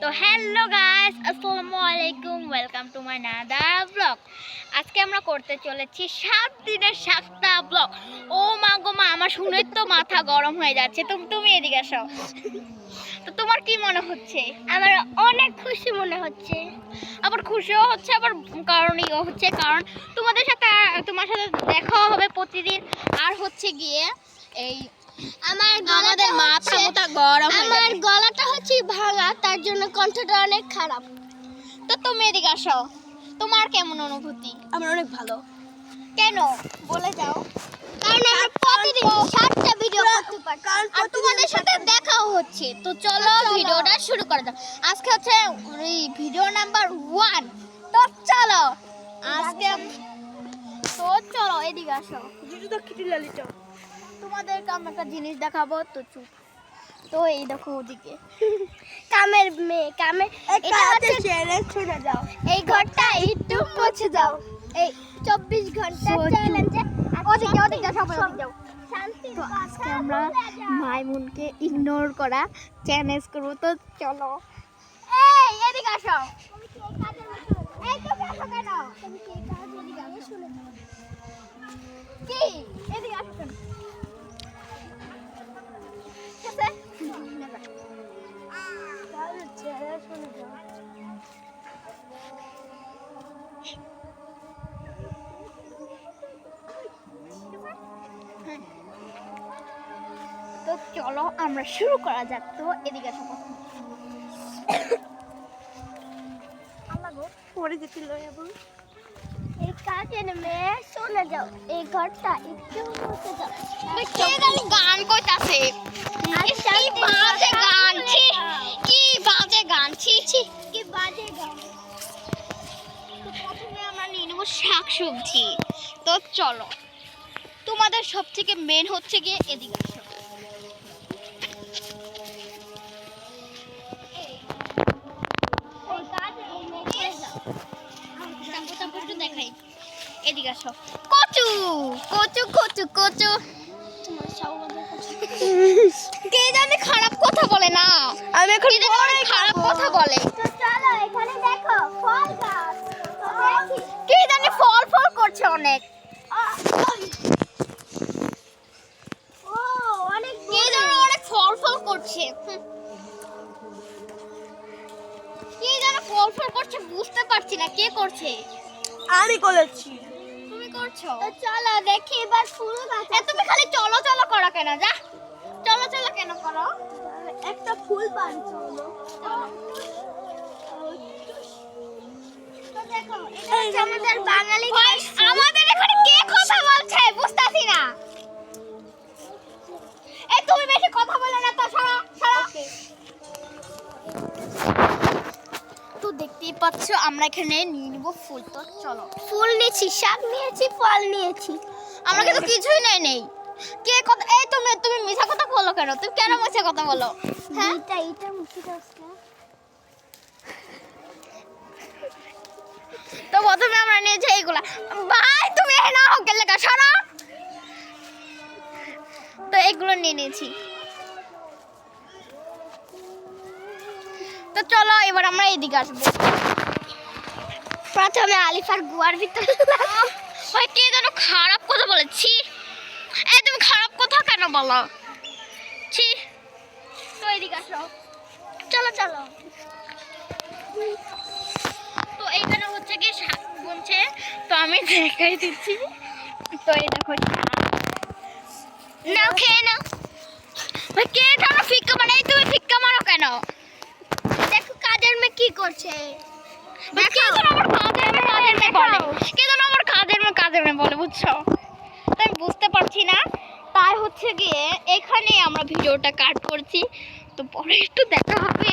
তো hello guys, আসসালামু আলাইকুম, welcome to my another blog. আজকে আমরা করতে চলেছি 7 দিনের 7টা ব্লগ। ও মা গো মা, আমার শুনে তো মাথা গরম হয়ে যাচ্ছে। তুমি এদিকে আসো। তো তোমার কি মনে হচ্ছে? আমার অনেক খুশি মনে হচ্ছে, আবার খুশিও হচ্ছে, আবার কারণও হচ্ছে, কারণ তোমার সাথে দেখা হবে প্রতিদিন। আর হচ্ছে গিয়ে এই আমাদের মাথা মুথা গরম হয়ে আমার যাবে। গলাটা হচ্ছে ভাঙা, তার জন্য কণ্ঠটা অনেক খারাপ। তো তুমি এদিকে আসো, তোমার কেমন অনুভূতি? আমার অনেক ভালো। কেন বলে যাও। কারণ আমরা প্রতিদিন 7টা ভিডিও করতে পারছি, আর তোমাদের সাথে দেখাও হচ্ছে। তো চলো ভিডিওটা শুরু করা যাক। আজকে হচ্ছে ভিডিও নাম্বার 1। তো চলো এদিকে আসো। তোমাদেরকে আমি একটা জিনিস দেখাবো। তো চুপ। তো এই দেখো ওদিকে কামের মেয়ে কামের এটা হচ্ছে শুনে যাও। এই ঘরটা একটু মুছে দাও। এই 24 ঘন্টা চ্যালেঞ্জে ওদিকে সবাই ওদিকে যাও। শান্তি। তো আজকে আমরা মাইমুনকে ইগনোর করা চ্যালেঞ্জ করবো। তো চলো এই এদিকে আসো। এই তুমি আসো কেন? তুমি কি কাজ এদিকে আসো? শুনে যাও। কি এদিকে আসো কেন? ঠিক আছে? তাহলে ছেড়ে শুনে যাও। তো চলো আমরা শুরু করা যাক। তো এদিকে আসো। পরে যেতে লই এবং এই কাজের মেয়ে শুনে যাও। এই ঘরটা একটু মুছে দাও। কে জানি গান কইতাছে। কি বাজে গান, ছি কি বাজে গান, ছি ছি কি বাজে গান। তো প্রথমে আমরা নিয়ে নেবো শাকসবজি। তো চলো, তোমাদের সব থেকে মেন হচ্ছে গিয়ে এদিকে আসো। এই কাজের মেয়ে যাও। চাপু একটু দেখাই। এদিকে আসো। কচু কচু কচু কচু। তোমার সবাই কে জানি খারাপ কথা বলে না। আমি এখন কে জানি অনেক খারাপ কথা বলে। তো চলো এখানে দেখো ফল গাছ। তো দেখি কে জানি ফল ফল করছে অনেক। ও অনেক কে জানি অনেক ফল ফল করছে। কে জানি ফল ফল করছে, বুঝতে পারছি না কে করছে। আমি করেছি। তুমি করছো? তো চলো দেখি এবার ফুল গাছ। তুমি খালি চলো চলো করো কেন? যা চলো চলো কেন করো? একটা ফুল বানছো হলো। তো দেখো এটা হচ্ছে আমাদের বাঙালি ভাই, আমাদের এখানে কে কথা বলছে বুঝতাছি না। এই তুমি বেশি কথা বলো না তো, সরো সরো। তো দেখতেই পাচ্ছ আমরা এখানে নিয়ে নিব ফুল। তো চলো। ফুল নিয়েছি, শাক নিয়েছি, ফল নিয়েছি। আমরা কিন্তু কিছুই নেই। কে কথা? এই তুমি মিছা কথা বলো কেন? তুমি কেন মিছা কথা বলো? হ্যাঁ, এটা মুছে দাও। তো প্রথমে আমরা নিয়েছি এইগুলা। ভাই তুমি এই না হোক লেখা সরো। তো এগুলো নিয়ে নিয়েছি। তো চলো এবার আমরা এদিকে আসবো। প্রথমে আলিফার গুয়ার ভিতরে ভাই কে যেন খারাপ কথা বলেছি। এই তুমি খারাপ কথা কেন বলো? ছি। তো এদিকে আসো। চলো চলো। তো এইখানে হচ্ছে কি শাক বুনছে। তো আমি দেখাই দিচ্ছি। তো এই দেখো নাও, খেয়ে নাও। ভাই কে যেন ফিক্কা বানাই, তুমি ফিক্কা মারো কেন? দেখো কাজের মেয়ে কি করছে। কে যেন আমার কাজের মেয়ে বলে। কে যেন আমার কাজের মেয়ে বলে, বুঝছো? তো আমি বুঝতে পারছি না। তাই হচ্ছে গিয়ে এখানে আমরা ভিডিওটা কাট করছি। তো পরে একটু দেখা হবে।